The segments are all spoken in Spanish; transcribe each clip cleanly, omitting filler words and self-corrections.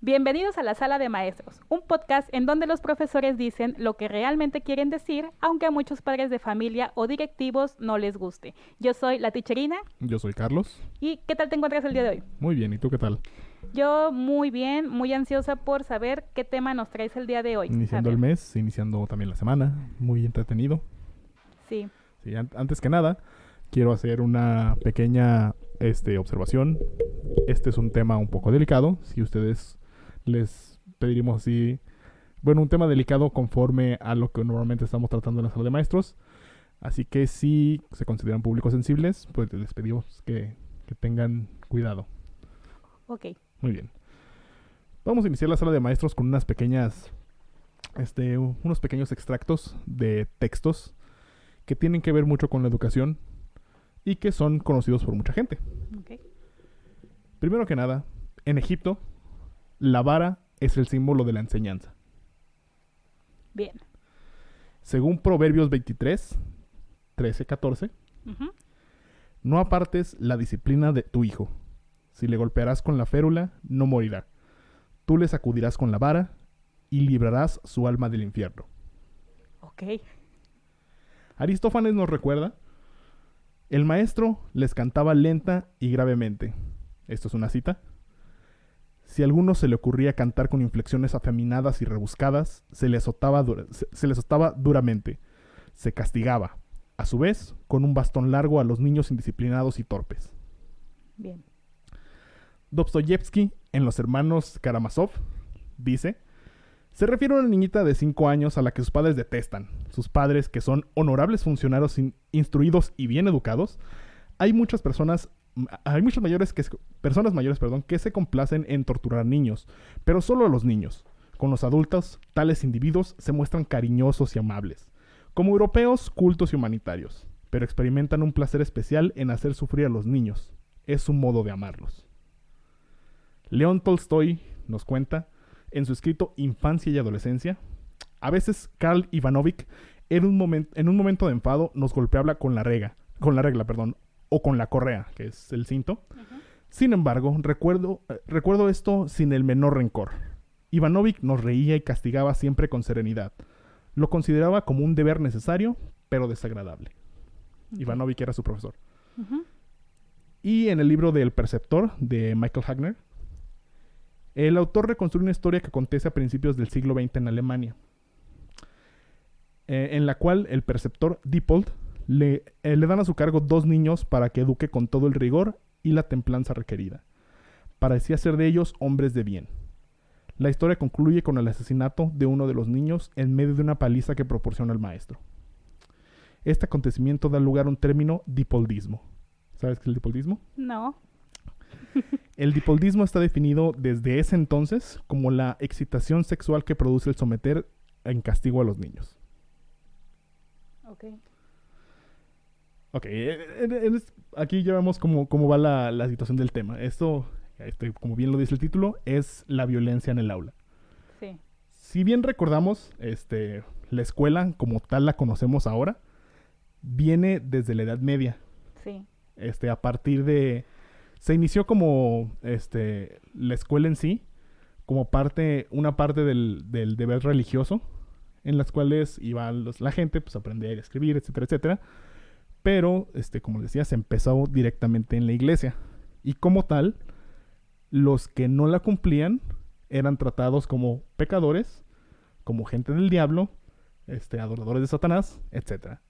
Bienvenidos a la Sala de Maestros, un podcast en donde los profesores dicen lo que realmente quieren decir, aunque a muchos padres de familia o directivos no les guste. Yo soy la Ticherina. Yo soy Carlos. ¿Y qué tal te encuentras el día de hoy? Muy bien, ¿y tú qué tal? Yo muy bien, muy ansiosa por saber qué tema nos traes el día de hoy. Iniciando el mes, iniciando también la semana, muy entretenido. Sí. Sí, antes que nada, quiero hacer una pequeña observación. Este es un tema un poco delicado. Si ustedes les pediremos así, bueno, un tema delicado conforme a lo que normalmente estamos tratando en la sala de maestros. Así que si se consideran públicos sensibles, pues les pedimos que tengan cuidado. Ok. Muy bien. Vamos a iniciar la sala de maestros con unos pequeños extractos de textos que tienen que ver mucho con la educación y que son conocidos por mucha gente. Okay. Primero que nada, en Egipto, la vara es el símbolo de la enseñanza. Bien. Según Proverbios 23, 13, 14, no apartes la disciplina de tu hijo. Si le golpearás con la férula, no morirá. Tú le sacudirás con la vara y librarás su alma del infierno. Ok. Aristófanes nos recuerda: el maestro les cantaba lenta y gravemente. Esto es una cita. Si a alguno se le ocurría cantar con inflexiones afeminadas y rebuscadas, se le azotaba duramente. Se castigaba, a su vez, con un bastón largo a los niños indisciplinados y torpes. Bien. Dostoyevsky, en Los hermanos Karamazov, dice: se refiere a una niñita de 5 años a la que sus padres detestan. Sus padres, que son honorables funcionarios instruidos y bien educados, hay muchas personas mayores que se complacen en torturar a niños, pero solo a los niños. Con los adultos, tales individuos se muestran cariñosos y amables, como europeos cultos y humanitarios, pero experimentan un placer especial en hacer sufrir a los niños. Es su modo de amarlos. León Tolstoy nos cuenta, en su escrito Infancia y Adolescencia: a veces Karl Ivanovich, en un momento de enfado, nos golpeaba con la regla, o con la correa, que es el cinto. Sin embargo, recuerdo esto sin el menor rencor. Ivanovich nos reía y castigaba siempre con serenidad. Lo consideraba como un deber necesario, pero desagradable. Ivanovich era su profesor. Y en el libro del Perceptor, de Michael Hagner, el autor reconstruye una historia que acontece a principios del siglo XX en Alemania, en la cual el preceptor Dippold le dan a su cargo 2 niños para que eduque con todo el rigor y la templanza requerida. Parecía ser de ellos hombres de bien. La historia concluye con el asesinato de uno de los niños en medio de una paliza que proporciona el maestro. Este acontecimiento da lugar a un término: dipoldismo. ¿Sabes qué es el dipoldismo? No. El dipoldismo está definido desde ese entonces como la excitación sexual que produce el someter en castigo a los niños. Ok, aquí ya vemos cómo va la situación del tema. Esto, como bien lo dice el título, es la violencia en el aula. Sí. Si bien recordamos, la escuela como tal la conocemos ahora, viene desde la Edad Media. Sí. A partir de... Se inició como la escuela en sí, como una parte del deber religioso, en las cuales iba la gente pues, a aprender a escribir, etcétera, etcétera. Pero, como les decía, se empezó directamente en la iglesia. Y como tal, los que no la cumplían eran tratados como pecadores, como gente del diablo, adoradores de Satanás, etcétera.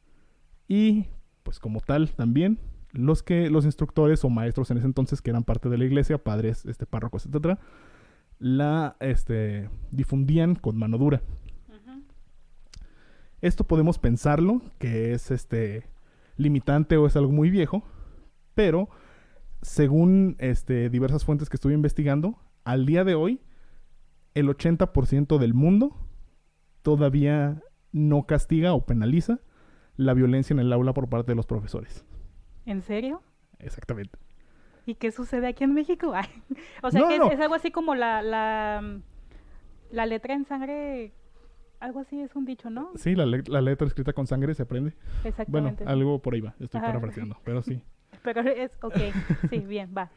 Y, pues como tal, también los instructores o maestros en ese entonces, que eran parte de la iglesia, padres, párrocos, etcétera, la difundían con mano dura. Esto podemos pensarlo que es limitante o es algo muy viejo, pero según diversas fuentes que estuve investigando, al día de hoy el 80% del mundo todavía no castiga o penaliza la violencia en el aula por parte de los profesores. ¿En serio? Exactamente. ¿Y qué sucede aquí en México? O sea, es algo así como la letra en sangre. Algo así es un dicho, ¿no? Sí, la letra escrita con sangre se aprende. Exactamente. Bueno, algo por ahí va. Estoy parafraseando, pero sí. Pero es... Ok, sí, bien, va.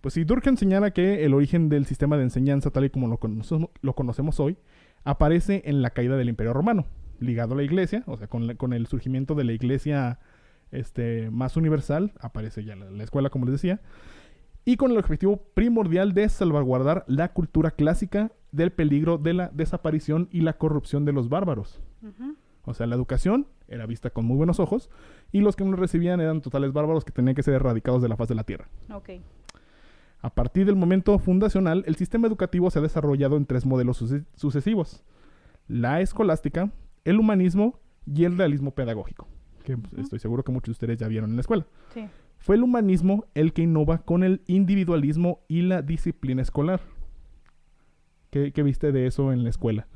Pues sí, Durkheim señala que el origen del sistema de enseñanza, tal y como lo conocemos hoy, aparece en la caída del Imperio Romano, ligado a la Iglesia, o sea, con el surgimiento de la Iglesia más universal, aparece ya la escuela, como les decía, y con el objetivo primordial de salvaguardar la cultura clásica del peligro de la desaparición y la corrupción de los bárbaros. Ujú. O sea, la educación era vista con muy buenos ojos y los que no la recibían eran totales bárbaros que tenían que ser erradicados de la faz de la tierra. Ok. A partir del momento fundacional, el sistema educativo se ha desarrollado en 3 modelos sucesivos: la escolástica, el humanismo y el realismo pedagógico, que estoy seguro que muchos de ustedes ya vieron en la escuela. Sí. Fue el humanismo el que innova con el individualismo y la disciplina escolar. ¿Qué viste de eso en la escuela?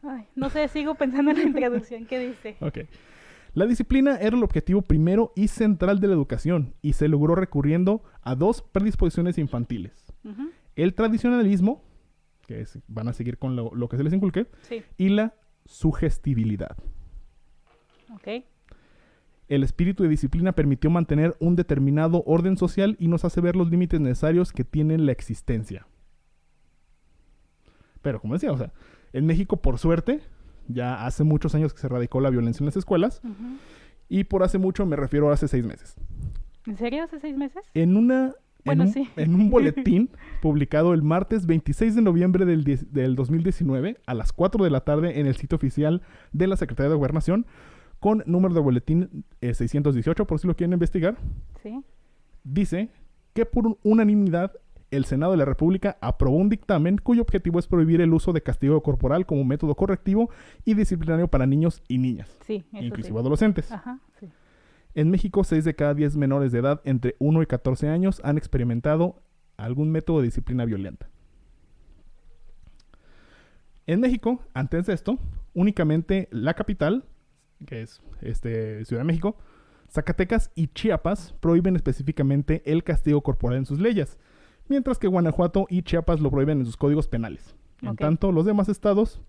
Ay, no sé, sigo pensando en la introducción. ¿Qué dice? Ok. La disciplina era el objetivo primero y central de la educación y se logró recurriendo a 2 predisposiciones infantiles: Ujú. el tradicionalismo, van a seguir con lo que se les inculque, Sí. y la sugestibilidad. Ok. El espíritu de disciplina permitió mantener un determinado orden social y nos hace ver los límites necesarios que tiene la existencia. Pero como decía, o sea, en México, por suerte, ya hace muchos años que se erradicó la violencia en las escuelas. Ujú. Y por hace mucho me refiero a hace 6 meses. ¿En serio? ¿Hace 6 meses? En Sí. un boletín publicado el martes 26 de noviembre del 2019 a las 4 de la tarde en el sitio oficial de la Secretaría de Gobernación, con número de boletín 618, por si lo quieren investigar, Sí. dice que por unanimidad el Senado de la República aprobó un dictamen cuyo objetivo es prohibir el uso de castigo corporal como método correctivo y disciplinario para niños y niñas, Sí, eso inclusive sí. adolescentes. Ajá, sí. En México, 6 de cada 10 menores de edad entre 1 y 14 años han experimentado algún método de disciplina violenta. En México, antes de esto, únicamente la capital, que es Ciudad de México, Zacatecas y Chiapas prohíben específicamente el castigo corporal en sus leyes, mientras que Guanajuato y Chiapas lo prohíben en sus códigos penales. En Ok. tanto, los demás estados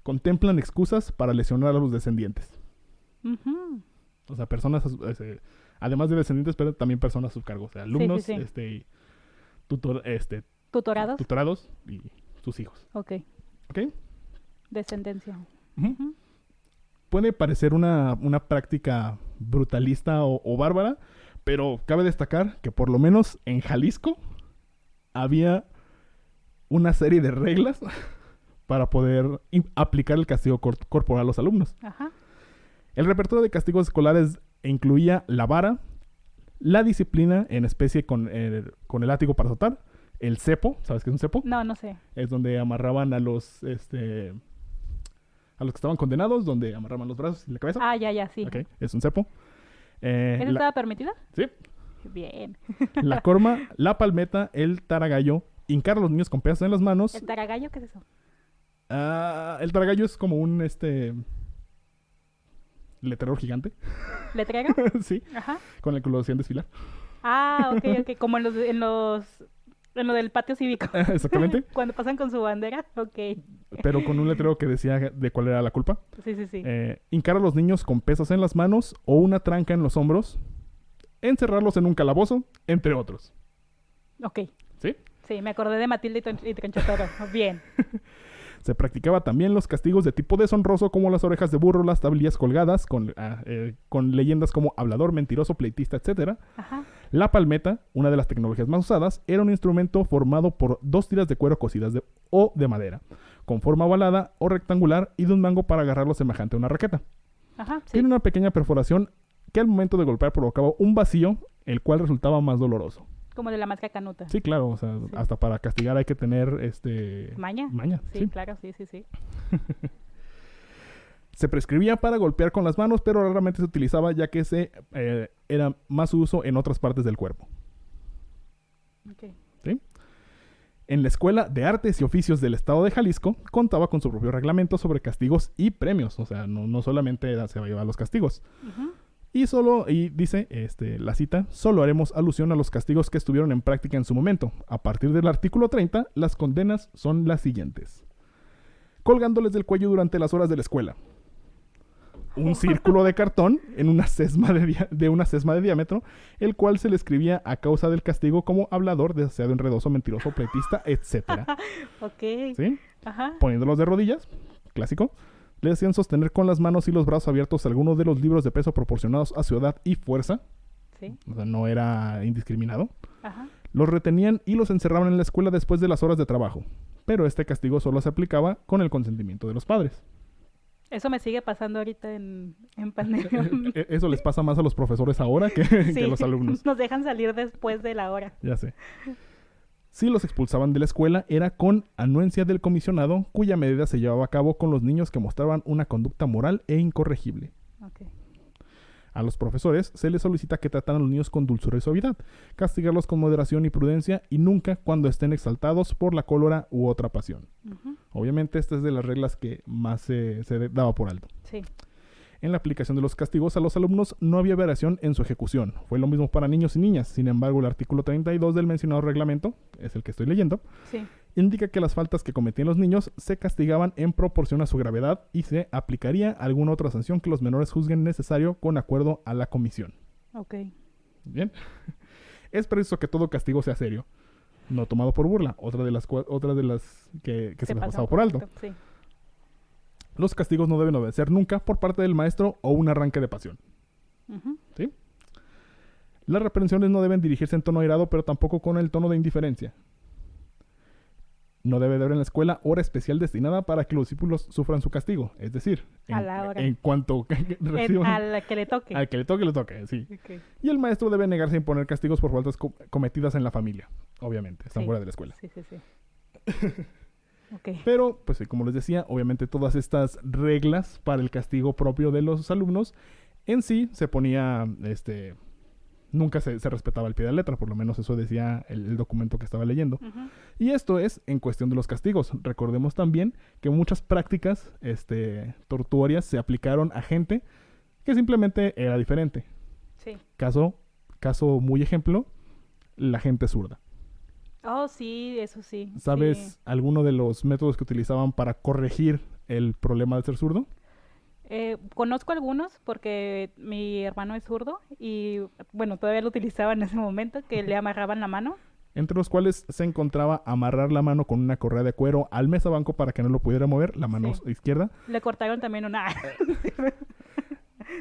contemplan excusas para lesionar a los descendientes. Ujú. O sea, personas, además de descendientes, pero también personas a su cargo. O sea, alumnos, sí. y ¿Tutorados? tutorados y sus hijos. Ok. ¿Ok? Descendencia. Ujú. Ujú. Puede parecer una práctica brutalista o bárbara, pero cabe destacar que por lo menos en Jalisco había una serie de reglas para poder aplicar el castigo corporal a los alumnos. Ajá. El repertorio de castigos escolares incluía la vara, la disciplina en especie con el látigo para azotar, el cepo. ¿Sabes qué es un cepo? No, no sé. Es donde amarraban a los que estaban condenados, donde amarraban los brazos y la cabeza. Ah, ya, sí. Ok, es un cepo. ¿Eso estaba permitido? Sí. Bien. La corma, la palmeta, el taragallo, hincar a los niños con pesas en las manos. ¿El taragallo qué es eso? El taragallo es como un letrero gigante. ¿Letrero? Sí, Ajá. con el que lo hacían desfilar. Ah, ok. Como en lo del patio cívico. Exactamente. Cuando pasan con su bandera. Ok. Pero con un letrero que decía de cuál era la culpa. Sí. Hincar a los niños con pesas en las manos o una tranca en los hombros. Encerrarlos en un calabozo, entre otros. Ok. ¿Sí? Sí, me acordé de Matilde y Tronchatoro. Bien. Se practicaba también los castigos de tipo deshonroso, como las orejas de burro, las tablillas colgadas, con leyendas como hablador, mentiroso, pleitista, etc. Ajá. La palmeta, una de las tecnologías más usadas, era un instrumento formado por 2 tiras de cuero cosidas de madera, con forma ovalada o rectangular y de un mango para agarrarlo semejante a una raqueta. Ajá, sí. Tiene una pequeña perforación que al momento de golpear provocaba un vacío, el cual resultaba más doloroso. Como de la máscara canuta. Sí, claro, o sea, hasta para castigar hay que tener Maña. maña. Sí, claro, sí. Se prescribía para golpear con las manos, pero raramente se utilizaba ya que era más su uso en otras partes del cuerpo. Ok. ¿Sí? En la Escuela de Artes y Oficios del Estado de Jalisco contaba con su propio reglamento sobre castigos y premios. O sea, no solamente se llevar los castigos. Ujú. Y dice, la cita, solo haremos alusión a los castigos que estuvieron en práctica en su momento. A partir del artículo 30, las condenas son las siguientes: colgándoles del cuello durante las horas de la escuela. un círculo de cartón en una sesma de una sesma de diámetro, el cual se le escribía a causa del castigo como hablador, deseado, enredoso, mentiroso, pleitista, etcétera. Ok. ¿Sí? Ajá. Poniéndolos de rodillas, clásico, le hacían sostener con las manos y los brazos abiertos algunos de los libros de peso proporcionados a su edad y fuerza. Sí. O sea, no era indiscriminado. Ajá. Los retenían y los encerraban en la escuela después de las horas de trabajo. Pero este castigo solo se aplicaba con el consentimiento de los padres. Eso me sigue pasando ahorita en pandemia. Eso les pasa más a los profesores ahora que, Sí. que a los alumnos. Nos dejan salir después de la hora. Ya sé. Si los expulsaban de la escuela era con anuencia del comisionado, cuya medida se llevaba a cabo con los niños que mostraban una conducta moral e incorregible. Ok. A los profesores se les solicita que trataran a los niños con dulzura y suavidad, castigarlos con moderación y prudencia y nunca cuando estén exaltados por la cólera u otra pasión. Ujú. Obviamente esta es de las reglas que más se daba por alto. Sí. En la aplicación de los castigos a los alumnos no había variación en su ejecución. Fue lo mismo para niños y niñas. Sin embargo, el artículo 32 del mencionado reglamento, es el que estoy leyendo, Sí. indica que las faltas que cometían los niños se castigaban en proporción a su gravedad y se aplicaría alguna otra sanción que los menores juzguen necesario con acuerdo a la comisión. Ok. Bien. Es preciso que todo castigo sea serio, no tomado por burla. Otra de las que se les pasaba por alto. Sí. Los castigos no deben obedecer nunca por parte del maestro o un arranque de pasión. Ujú. ¿Sí? Las reprensiones no deben dirigirse en tono airado, pero tampoco con el tono de indiferencia. No debe haber en la escuela hora especial destinada para que los discípulos sufran su castigo. Es decir, A la hora. en cuanto reciban... Al que le toque. Al que le toque, le toque, sí. Ok. Y el maestro debe negarse a imponer castigos por faltas cometidas en la familia. Obviamente, están Sí. fuera de la escuela. Sí. Ok. Pero, pues como les decía, obviamente todas estas reglas para el castigo propio de los alumnos, en sí se ponía, nunca se respetaba al pie de la letra, por lo menos eso decía el documento que estaba leyendo. Ujú. Y esto es en cuestión de los castigos. Recordemos también que muchas prácticas tortuorias se aplicaron a gente que simplemente era diferente. Sí. Caso muy ejemplo, la gente zurda. Oh, sí, eso sí. ¿Sabes Sí. alguno de los métodos que utilizaban para corregir el problema de ser zurdo? Conozco algunos porque mi hermano es zurdo y, bueno, todavía lo utilizaba en ese momento, que le amarraban la mano. Entre los cuales se encontraba amarrar la mano con una correa de cuero al mesabanco para que no lo pudiera mover, la mano Sí. izquierda. Le cortaron también una...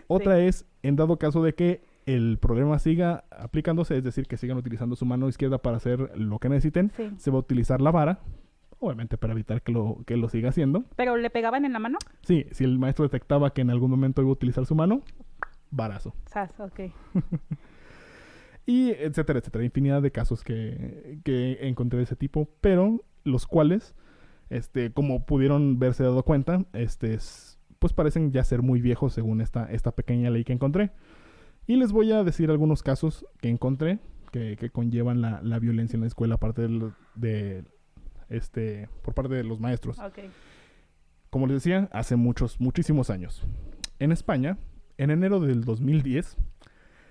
Otra es, en dado caso de que el problema siga aplicándose, es decir, que sigan utilizando su mano izquierda para hacer lo que necesiten, Sí. se va a utilizar la vara, obviamente para evitar que lo siga haciendo. ¿Pero le pegaban en la mano? Sí, si el maestro detectaba que en algún momento iba a utilizar su mano, varazo. Sas, ok. Y etcétera, etcétera. Infinidad de casos que encontré de ese tipo, pero los cuales, como pudieron verse dado cuenta, pues parecen ya ser muy viejos según esta pequeña ley que encontré. Y les voy a decir algunos casos que encontré que conllevan la violencia en la escuela aparte por parte de los maestros. Ok. Como les decía, hace muchísimos años. En España, en enero del 2010,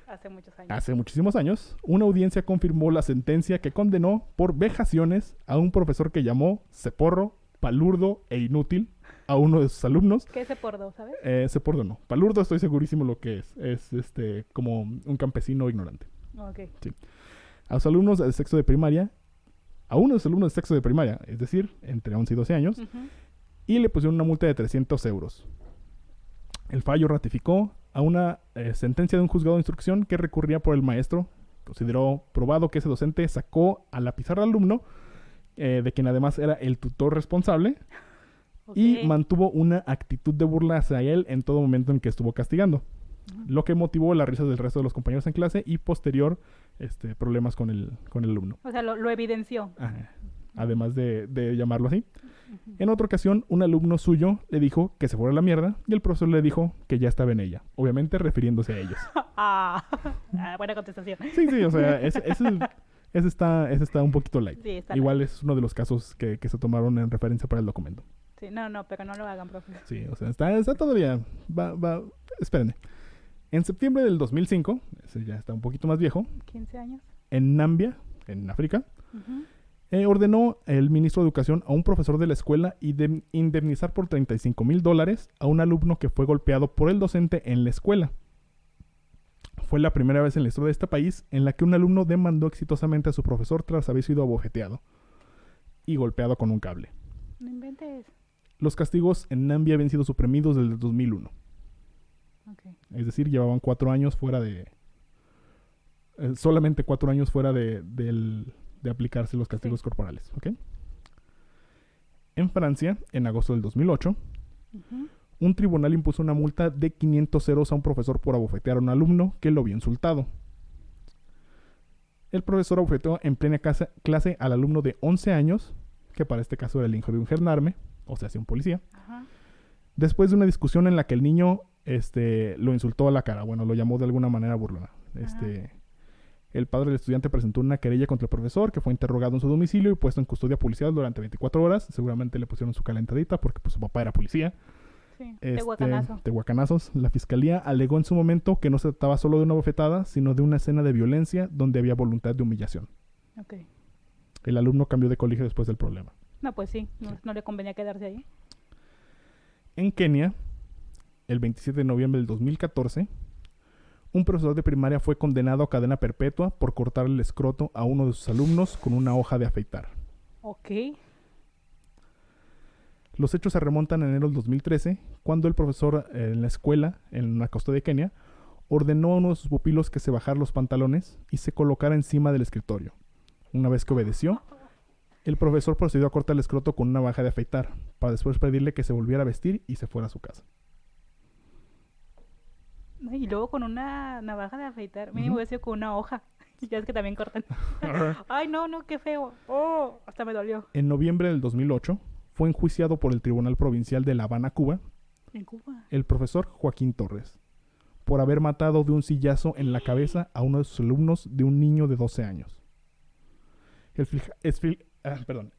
Hace muchos años. hace muchísimos años, una audiencia confirmó la sentencia que condenó por vejaciones a un profesor que llamó ceporro, palurdo e inútil a uno de sus alumnos. ¿Qué se por dos, sabes? Ceporro no. Palurdo estoy segurísimo lo que es. Es como un campesino ignorante. Ok. A los alumnos de sexto de primaria, a uno de los alumnos de sexto de primaria, es decir, entre 11 y 12 años, Ujú. y le pusieron una multa de 300 euros. El fallo ratificó a una sentencia de un juzgado de instrucción que recurría por el maestro. Consideró probado que ese docente sacó a la pizarra al alumno, de quien además era el tutor responsable, Ok. y mantuvo una actitud de burla hacia él en todo momento en que estuvo castigando. Lo que motivó las risas del resto de los compañeros en clase y posterior problemas con el alumno. O sea, lo evidenció. Ajá. Además de llamarlo así. En otra ocasión, un alumno suyo le dijo que se fuera a la mierda y el profesor le dijo que ya estaba en ella, obviamente refiriéndose a ellos. Buena contestación. Sí, o sea, ese está un poquito light. Sí, está Igual es uno de los casos que se tomaron en referencia para el documento. Sí, no, pero no lo hagan, profe. Sí, o sea, está todavía... Espérenme. En septiembre del 2005, ese ya está un poquito más viejo, 15 años. en Nambia, en África, Ujú. Ordenó el ministro de Educación a un profesor de la escuela indemnizar por $35,000 a un alumno que fue golpeado por el docente en la escuela. Fue la primera vez en la historia de este país en la que un alumno demandó exitosamente a su profesor tras haber sido abofeteado y golpeado con un cable. No inventes. Los castigos en Nambia habían sido suprimidos desde el 2001. Okay. Es decir, llevaban 4 años fuera de... solamente 4 años fuera de aplicarse los castigos corporales. ¿Okay? En Francia, en agosto del 2008, un tribunal impuso una multa de 500 euros a un profesor por abofetear a un alumno que lo había insultado. El profesor abofeteó en plena clase al alumno de 11 años, que para este caso era el hijo de un gendarme, o sea, un policía. Ajá. Después de una discusión en la que el niño lo insultó a la cara, bueno, lo llamó de alguna manera burlona. El padre del estudiante presentó una querella contra el profesor, que fue interrogado en su domicilio y puesto en custodia policial durante 24 horas. Seguramente le pusieron su calentadita porque pues, su papá era policía. Sí, tehuacanazo. Tehuacanazos. La fiscalía alegó en su momento que no se trataba solo de una bofetada, sino de una escena de violencia donde había voluntad de humillación. Okay. El alumno cambió de colegio después del problema. No, pues sí, no le convenía quedarse ahí. En Kenia, el 27 de noviembre del 2014, un profesor de primaria fue condenado a cadena perpetua por cortar el escroto a uno de sus alumnos con una hoja de afeitar. Ok. Los hechos se remontan a enero del 2013, cuando el profesor en la escuela, en la costa de Kenia, ordenó a uno de sus pupilos que se bajara los pantalones y se colocara encima del escritorio. Una vez que obedeció, el profesor procedió a cortar el escroto con una navaja de afeitar, para después pedirle que se volviera a vestir y se fuera a su casa. Y luego con una navaja de afeitar, mínimo hubiera sido con una hoja. Ya es que también cortan. Ay, no, qué feo. Oh, hasta me dolió. En noviembre del 2008, fue enjuiciado por el Tribunal Provincial de La Habana, Cuba, ¿En Cuba? el profesor Joaquín Torres, por haber matado de un sillazo en la cabeza a uno de sus alumnos de un niño de 12 años.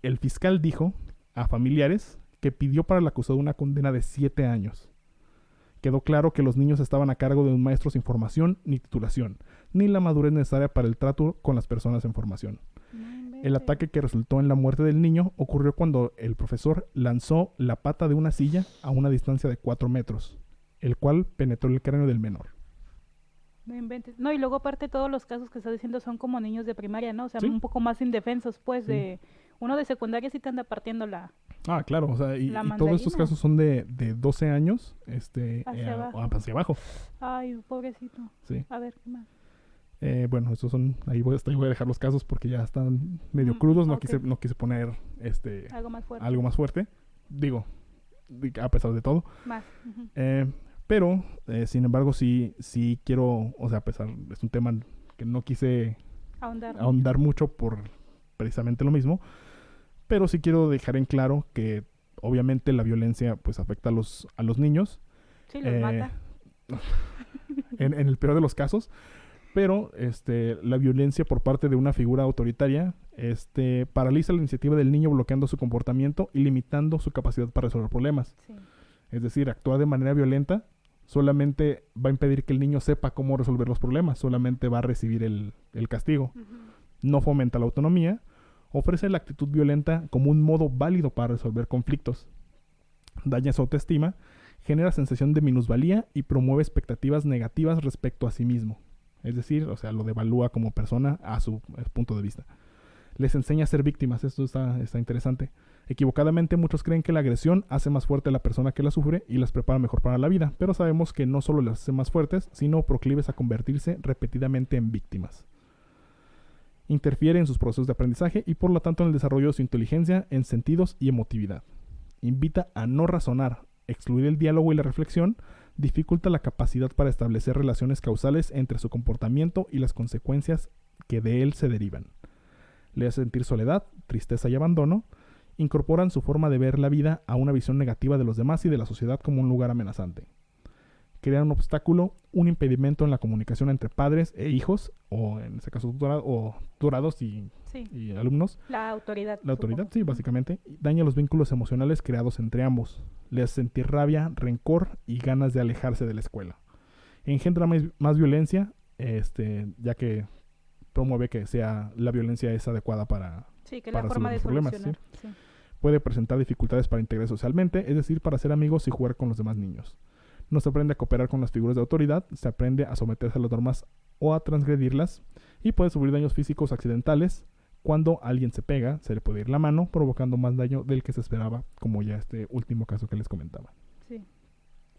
El fiscal dijo a familiares que pidió para el acusado una condena de 7 años. Quedó claro que los niños estaban a cargo de un maestro sin formación ni titulación, ni la madurez necesaria para el trato con las personas en formación. El ataque que resultó en la muerte del niño ocurrió cuando el profesor lanzó la pata de una silla a una distancia de 4 metros, el cual penetró el cráneo del menor. No inventes. No, y luego aparte todos los casos que estás diciendo son como niños de primaria, ¿no? O sea, ¿Sí? un poco más indefensos, pues, Sí. de... Uno de secundaria sí te anda partiendo la... Ah, claro, o sea, y La todos estos mandarina. casos son de 12 años Hacia abajo. hacia abajo. Ay, pobrecito. Sí. A ver, ¿qué más? Bueno, estos son, ahí voy a dejar los casos porque ya están medio Mm, crudos, no ok. quise poner Algo más fuerte. algo más fuerte, digo, a pesar de todo. Más. Ujú. Pero, sin embargo, sí quiero, o sea, a pesar, es un tema que no quise Ahondar. ahondar mucho por precisamente lo mismo, pero sí quiero dejar en claro que obviamente la violencia pues afecta a los niños. Sí, los mata. en el peor de los casos, pero la violencia por parte de una figura autoritaria paraliza la iniciativa del niño, bloqueando su comportamiento y limitando su capacidad para resolver problemas. Sí. Es decir, actuar de manera violenta solamente va a impedir que el niño sepa cómo resolver los problemas, solamente va a recibir el castigo. Ujú. No fomenta la autonomía, ofrece la actitud violenta como un modo válido para resolver conflictos, daña su autoestima, genera sensación de minusvalía y promueve expectativas negativas respecto a sí mismo. Es decir, o sea, lo devalúa como persona a su punto de vista. Les enseña a ser víctimas, esto está interesante. Equivocadamente muchos creen que la agresión hace más fuerte a la persona que la sufre y las prepara mejor para la vida, pero sabemos que no solo las hace más fuertes, sino proclives a convertirse repetidamente en víctimas. Interfiere en sus procesos de aprendizaje y por lo tanto en el desarrollo de su inteligencia en sentidos y emotividad. Invita a no razonar, excluir el diálogo y la reflexión, dificulta la capacidad para establecer relaciones causales entre su comportamiento y las consecuencias que de él se derivan. Le hace sentir soledad, tristeza y abandono, incorporan su forma de ver la vida a una visión negativa de los demás y de la sociedad como un lugar amenazante. Crean un obstáculo, un impedimento en la comunicación entre padres e hijos, o en este caso tutorados y alumnos. La autoridad. La autoridad, supongo. sí, básicamente. Daña los vínculos emocionales creados entre ambos. Le hace sentir rabia, rencor y ganas de alejarse de la escuela. Engendra más violencia, ya que promueve que sea la violencia es adecuada para Sí, que es la para forma de los problemas, solucionar. Sí. puede presentar dificultades para integrar socialmente, es decir, para ser amigos y jugar con los demás niños. No se aprende a cooperar con las figuras de autoridad, se aprende a someterse a las normas o a transgredirlas y puede sufrir daños físicos accidentales. Cuando alguien se pega, se le puede ir la mano, provocando más daño del que se esperaba, como ya este último caso que les comentaba. Sí.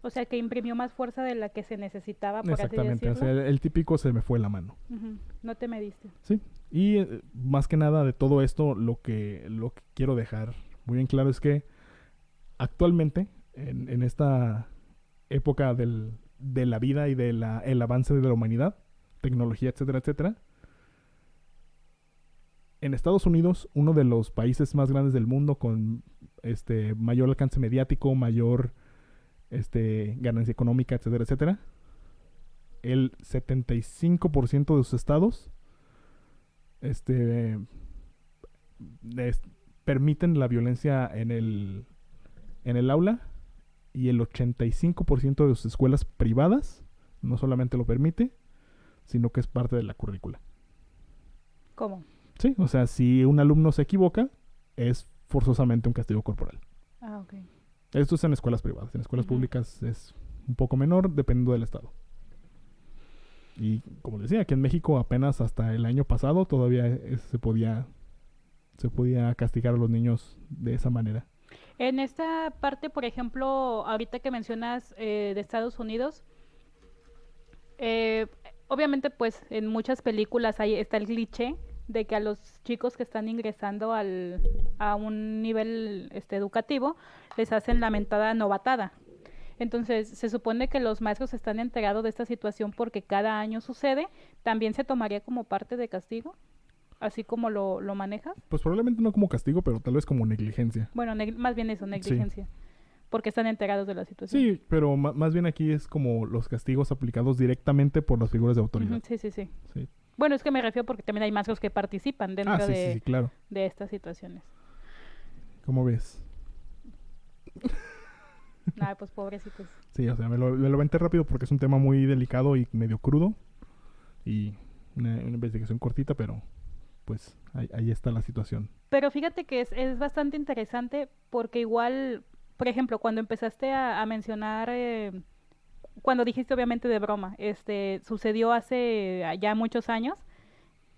O sea, que imprimió más fuerza de la que se necesitaba, por así Exactamente, o decirlo. sea, el típico se me fue la mano. Ujú. No te mediste. Sí, y más que nada de todo esto, lo que quiero dejar muy en claro es que actualmente, en esta época de la vida y el avance de la humanidad, tecnología, etcétera, etcétera, en Estados Unidos, uno de los países más grandes del mundo con mayor alcance mediático, mayor ganancia económica, etcétera, etcétera, el 75% de sus estados es- permiten la violencia en el aula, y el 85% de sus escuelas privadas no solamente lo permite, sino que es parte de la currícula. ¿Cómo? Sí, o sea, si un alumno se equivoca, es forzosamente un castigo corporal. Ah, ok. Esto es en escuelas privadas. En escuelas Ujú. públicas es un poco menor, dependiendo del estado. Y como decía, aquí en México apenas hasta el año pasado todavía se podía castigar a los niños de esa manera. En esta parte, por ejemplo, ahorita que mencionas de Estados Unidos, eh, obviamente pues en muchas películas ahí está el cliché de que a los chicos que están ingresando a un nivel educativo les hacen la mentada novatada. Entonces, se supone que los maestros están enterados de esta situación porque cada año sucede. ¿También se tomaría como parte de castigo? Así como lo manejas. Pues probablemente no como castigo, pero tal vez como negligencia. Bueno, más bien eso, Sí. negligencia. Porque están enterados de la situación. Sí, pero más bien aquí es como los castigos aplicados directamente por las figuras de autoridad. Ujú, sí, sí, sí. Sí. Bueno, es que me refiero porque también hay maestros que participan dentro Ah, sí, sí, sí, claro. de estas situaciones. ¿Cómo ves? Nada, pues pobrecitos. Sí, o sea, me lo aventé rápido porque es un tema muy delicado y medio crudo. Y una investigación cortita, pero pues ahí está la situación. Pero fíjate que es bastante interesante porque igual, por ejemplo, cuando empezaste a mencionar, cuando dijiste obviamente de broma, sucedió hace ya muchos años,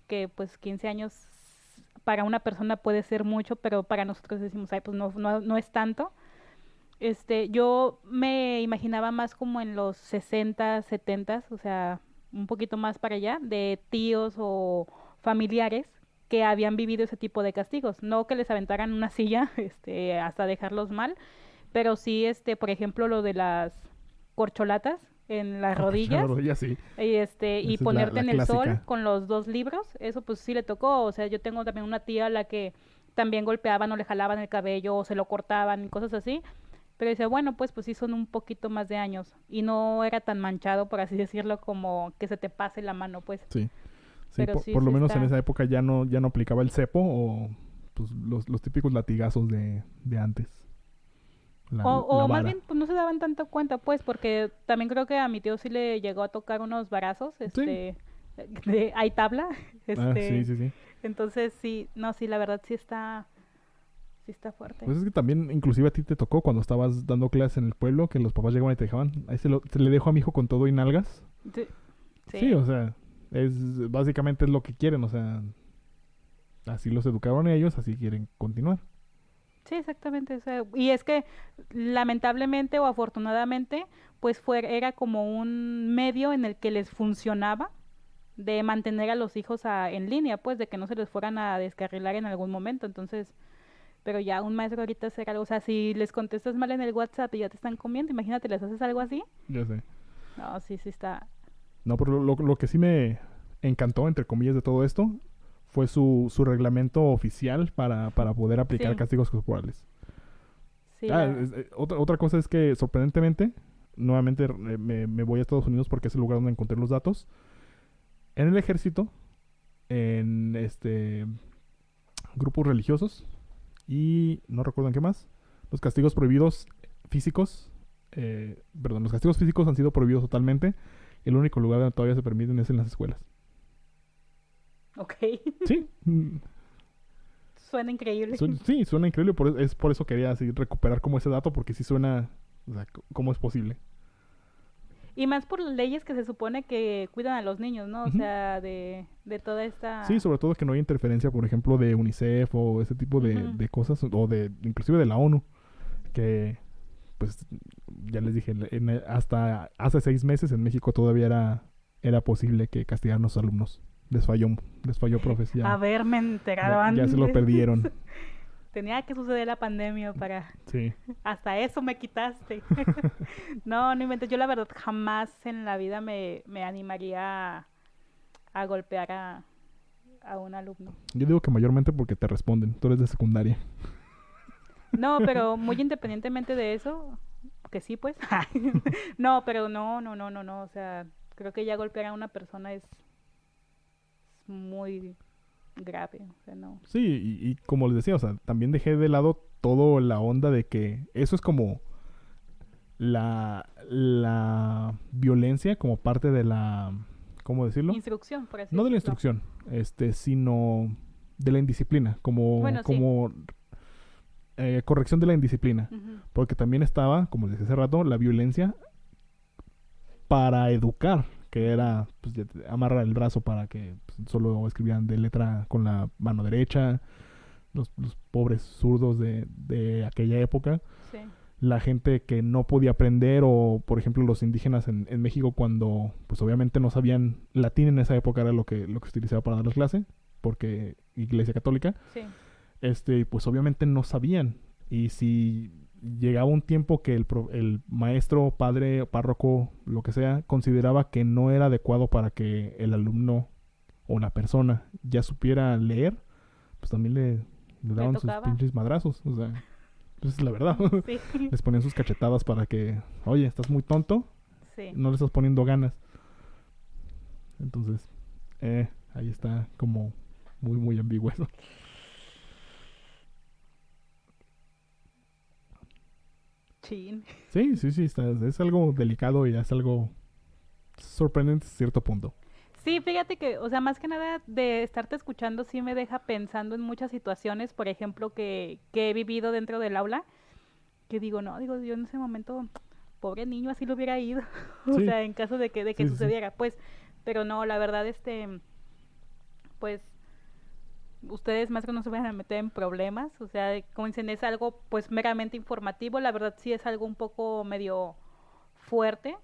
que pues 15 años para una persona puede ser mucho, pero para nosotros decimos, ay, pues no es tanto. Yo me imaginaba más como en los 60, 70, o sea, un poquito más para allá, de tíos o familiares que habían vivido ese tipo de castigos. No que les aventaran una silla, hasta dejarlos mal, pero sí, por ejemplo, lo de las corcholatas en las rodillas Ya sí. y Esa y es ponerte la en el sol clásica. con los dos libros, eso pues sí le tocó. O sea, yo tengo también una tía a la que también golpeaban o le jalaban el cabello o se lo cortaban y cosas así. Pero dice, bueno, pues sí son un poquito más de años y no era tan manchado, por así decirlo, como que se te pase la mano, pues. Sí. Sí, Pero sí, por lo sí menos en está. esa época ya no aplicaba el cepo o pues, los típicos latigazos de antes. La O más vara. bien, pues no se daban tanto cuenta, pues, porque también creo que a mi tío sí le llegó a tocar unos varazos, Sí. hay tabla, Ah, sí, sí, sí. entonces sí, no, sí, la verdad sí está fuerte. Pues es que también, inclusive a ti te tocó cuando estabas dando clases en el pueblo, que los papás llegaban y te dejaban, ahí se le dejo a mi hijo con todo y nalgas. Sí, Sí, o sea, básicamente es lo que quieren, o sea, así los educaron ellos, así quieren continuar. sí, exactamente. O sea, y es que lamentablemente o afortunadamente, pues era como un medio en el que les funcionaba de mantener a los hijos en línea, pues, de que no se les fueran a descarrilar en algún momento. Entonces, pero ya un maestro ahorita hacer algo, o sea, si les contestas mal en el WhatsApp y ya te están comiendo, imagínate, les haces algo así. Ya sé. No, sí, sí está. No, pero lo que sí me encantó, entre comillas, de todo esto, fue su reglamento oficial para poder aplicar Sí, castigos corporales. sí, Otra cosa es que, sorprendentemente, nuevamente me voy a Estados Unidos porque es el lugar donde encontré los datos. En el ejército, en grupos religiosos y no recuerdo en qué más, los castigos prohibidos físicos, los castigos físicos han sido prohibidos totalmente. El único lugar donde todavía se permiten es en las escuelas. Ok. Sí, Suena increíble. sí, suena increíble, es por eso quería así recuperar como ese dato, porque sí suena, o sea, ¿cómo es posible? Y más por las leyes que se supone que cuidan a los niños, ¿no? O Ujú. sea, de toda Sí, esta... sobre todo que no hay interferencia, por ejemplo, de UNICEF o ese tipo Ujú. de cosas, o de inclusive de la ONU, que pues ya les dije, hasta hace 6 meses en México todavía era posible que castigaran a los alumnos. Les falló, profes, Haberme enterado ya se lo antes. perdieron. Tenía que suceder la pandemia para... Sí, Hasta eso me quitaste. No, no inventes. Yo la verdad jamás en la vida me animaría a golpear a un alumno. yo digo que mayormente porque te responden, tú eres de secundaria. No, pero muy independientemente de eso, que sí, pues. No, pero no, no, no, no, no. O sea, creo que ya golpear a una persona es muy grave. O sea, no. Sí, y como les decía, o sea, también dejé de lado toda la onda de que eso es como la violencia como parte de la, ¿cómo decirlo? Instrucción, por así No de la decirlo. instrucción, sino de la indisciplina, Bueno, sí. como corrección de la indisciplina. Ujú. Porque también estaba, como les decía hace rato, la violencia para educar, que era pues, amarrar el brazo para que pues, solo escribieran de letra con la mano derecha, los pobres zurdos de aquella época, Sí. la gente que no podía aprender o, por ejemplo, los indígenas en México cuando, pues obviamente no sabían latín en esa época era lo que se utilizaba para dar las clases, porque Iglesia Católica, Sí. pues obviamente no sabían. Y si llegaba un tiempo que el maestro, padre, párroco, lo que sea, consideraba que no era adecuado para que el alumno o la persona ya supiera leer, pues también le Le daban sus tocaba. pinches madrazos. O sea, pues es la verdad. Sí. Les ponían sus cachetadas para que, oye, estás muy tonto, Sí. no le estás poniendo ganas. Entonces, ahí está como muy, muy ambiguo eso. Chin. Sí, sí, sí, es algo delicado y es algo sorprendente a cierto punto. Sí, fíjate que, o sea, más que nada de estarte escuchando sí me deja pensando en muchas situaciones, por ejemplo, que he vivido dentro del aula, que digo, no, digo, yo en ese momento, pobre niño, así lo hubiera ido, o Sí, sea, en caso de que sí, sí, sí. sucediera, pues, pero no, la verdad, pues, ustedes más que no se vayan a meter en problemas, o sea, como dicen, es algo, pues, meramente informativo, la verdad sí es algo un poco medio fuerte,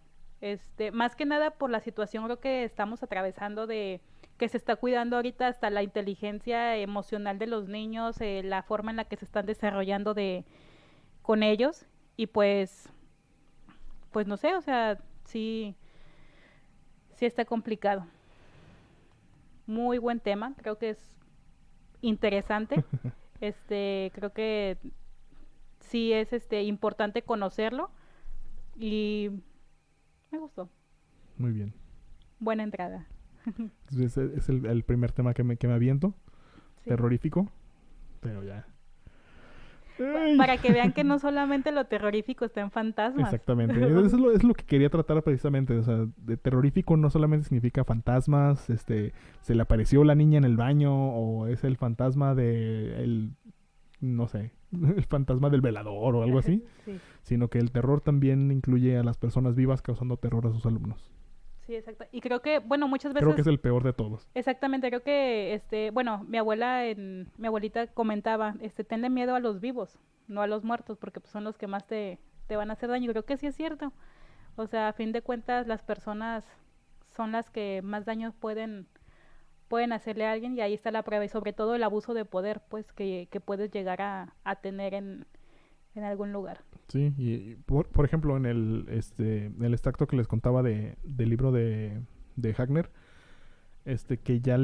más que nada por la situación creo que estamos atravesando de que se está cuidando ahorita hasta la inteligencia emocional de los niños, la forma en la que se están desarrollando con ellos y pues no sé, o sea, sí, sí está complicado. Muy buen tema, creo que es interesante, creo que sí es importante conocerlo y me gustó. Muy bien. Buena entrada. Entonces, es el primer tema que me aviento. Sí. Terrorífico. Pero ya. ¡Ay! Para que vean que no solamente lo terrorífico está en fantasmas. Exactamente. Eso es lo que quería tratar precisamente. O sea, de terrorífico no solamente significa fantasmas, se le apareció la niña en el baño, o es el fantasma no sé, el fantasma del velador o algo así, Sí, sino que el terror también incluye a las personas vivas causando terror a sus alumnos. sí, exacto. Y creo que, bueno, muchas Creo que es veces, el peor de todos. exactamente, creo que, bueno, mi abuelita comentaba, tenle miedo a los vivos, no a los muertos, porque pues, son los que más te van a hacer daño. Creo que sí es cierto. O sea, a fin de cuentas, las personas son las que más daños pueden hacerle a alguien y ahí está la prueba y sobre todo el abuso de poder pues que puedes llegar a tener en algún lugar. Sí, y por ejemplo, en el extracto que les contaba del libro de Hagner, que ya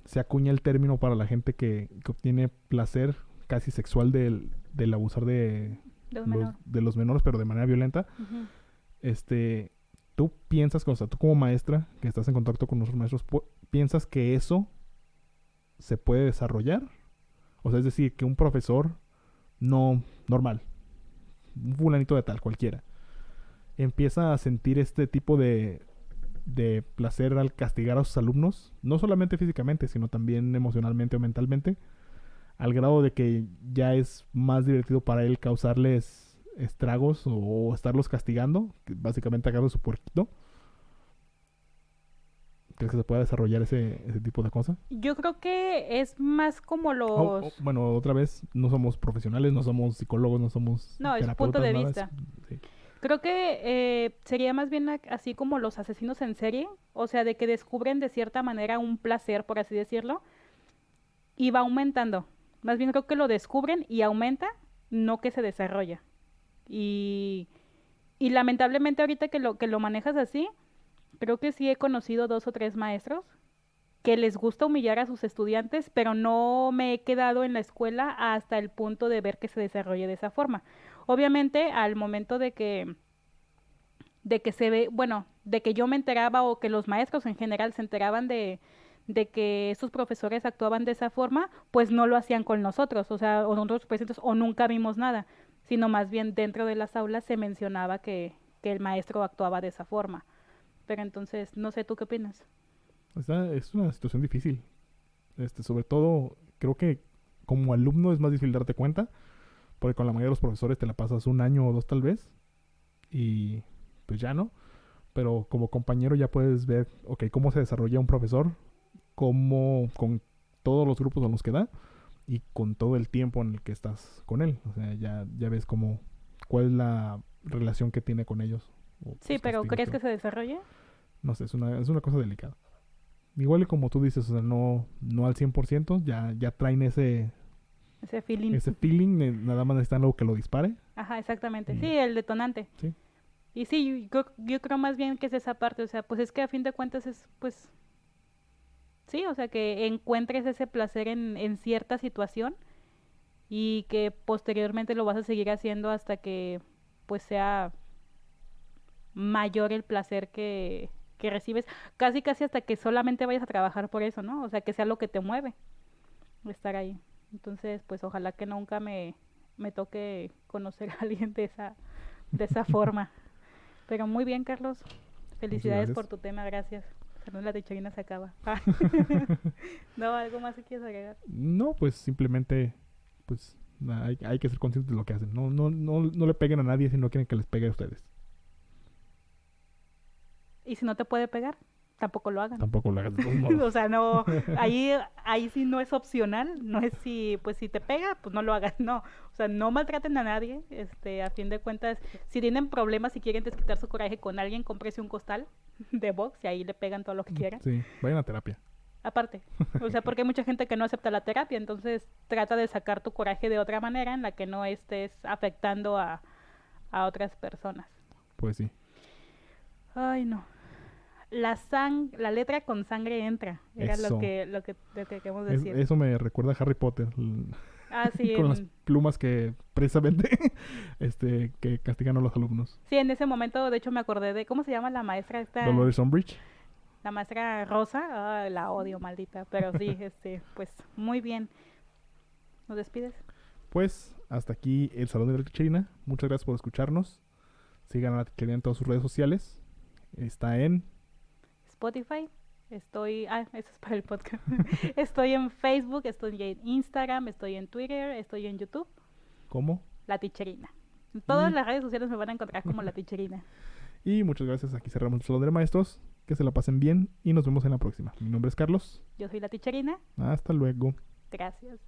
se acuña el término para la gente que obtiene placer casi sexual del abusar De un menor. de los menores, pero de manera violenta. Ujú. este, Tú piensas, o sea, tú como maestra, que estás en contacto con otros maestros, piensas que eso se puede desarrollar. O sea, es decir, que un profesor no normal, un fulanito de tal, cualquiera, empieza a sentir este tipo de placer al castigar a sus alumnos, no solamente físicamente, sino también emocionalmente o mentalmente, al grado de que ya es más divertido para él causarles estragos o estarlos castigando, que básicamente agarra su puerquito. ¿Crees que se pueda desarrollar ese tipo de cosas? Yo creo que es más como los... Bueno, otra vez, no somos profesionales, no somos psicólogos, no somos No, es punto terapeutas, de nada. vista. Sí. Creo que sería más bien así como los asesinos en serie, o sea, de que descubren de cierta manera un placer, por así decirlo, y va aumentando. Más bien creo que lo descubren y aumenta, no que se desarrolla. Y, y lamentablemente ahorita que lo manejas así, creo que sí he conocido 2 o 3 maestros que les gusta humillar a sus estudiantes, pero no me he quedado en la escuela hasta el punto de ver que se desarrolle de esa forma. Obviamente, al momento de que se ve, bueno, de que yo me enteraba o que los maestros en general se enteraban de que sus profesores actuaban de esa forma, pues no lo hacían con nosotros, o sea, o nosotros presentes, o nunca vimos nada, sino más bien dentro de las aulas se mencionaba que el maestro actuaba de esa forma. Pero entonces, no sé, ¿tú qué opinas? Es una situación difícil. Sobre todo, creo que como alumno es más difícil darte cuenta, porque con la mayoría de los profesores te la pasas un año o dos tal vez, y pues ya no. Pero como compañero ya puedes ver, ok, cómo se desarrolla un profesor, cómo con todos los grupos en los que da y con todo el tiempo en el que estás con él. O sea, ya ves cómo, cuál es la relación que tiene con ellos. O Sí, los pero castigos ¿crees que que se desarrolle? no sé, es una cosa delicada. Igual y como tú dices, o sea, no al 100%, ya traen Ese feeling. ese feeling, nada más necesitan algo que lo dispare. Ajá, exactamente. Sí, Y, el detonante. sí, Y sí, yo creo más bien que es esa parte, o sea, pues es que a fin de cuentas es, pues, sí, o sea, que encuentres ese placer en cierta situación y que posteriormente lo vas a seguir haciendo hasta que, pues, sea mayor el placer que recibes, casi casi hasta que solamente vayas a trabajar por eso, ¿no? O sea, que sea lo que te mueve estar ahí. Entonces, pues ojalá que nunca me toque conocer a alguien de esa forma. Pero muy bien, Carlos. muchas Felicidades por gracias. tu tema, gracias. Perdón, la ticharina se acaba. No, algo más que quieres agregar. No, pues simplemente, pues hay que ser conscientes de lo que hacen. No le peguen a nadie si no quieren que les pegue a ustedes. Y si no te puede pegar, tampoco lo hagan. Tampoco lo hagas de todos O modos. sea, no, ahí sí no es opcional, no es pues si te pega, pues no lo hagas, no. O sea, no maltraten a nadie, a fin de cuentas, si tienen problemas, si quieren desquitar su coraje con alguien, cómprese un costal de box y ahí le pegan todo lo que quieran. Sí, vayan a terapia. Aparte, o sea, porque hay mucha gente que no acepta la terapia, entonces trata de sacar tu coraje de otra manera en la que no estés afectando a otras personas. Pues sí. Ay, no. La letra con sangre entra. Era Eso. lo que queremos decir. Eso me recuerda a Harry Potter. Ah, sí, Con las plumas que precisamente que castigan a los alumnos. sí, en ese momento, de hecho, me acordé de, ¿cómo se llama la maestra esta? Dolores Umbridge. La maestra Rosa. Ah, la odio, maldita. Pero sí, pues, muy bien. ¿Nos despides? Pues hasta aquí el Salón de la Ticherina. Muchas gracias por escucharnos. Sigan a la Ticherina en todas sus redes sociales. Está en Spotify. Eso es para el podcast. Estoy en Facebook, estoy en Instagram, estoy en Twitter, estoy en YouTube. ¿Cómo? La Ticherina. En todas Y, las redes sociales me van a encontrar como La Ticherina. y muchas gracias. Aquí cerramos el Salón de Maestros. Que se la pasen bien y nos vemos en la próxima. Mi nombre es Carlos. Yo soy La Ticherina. Hasta luego. Gracias.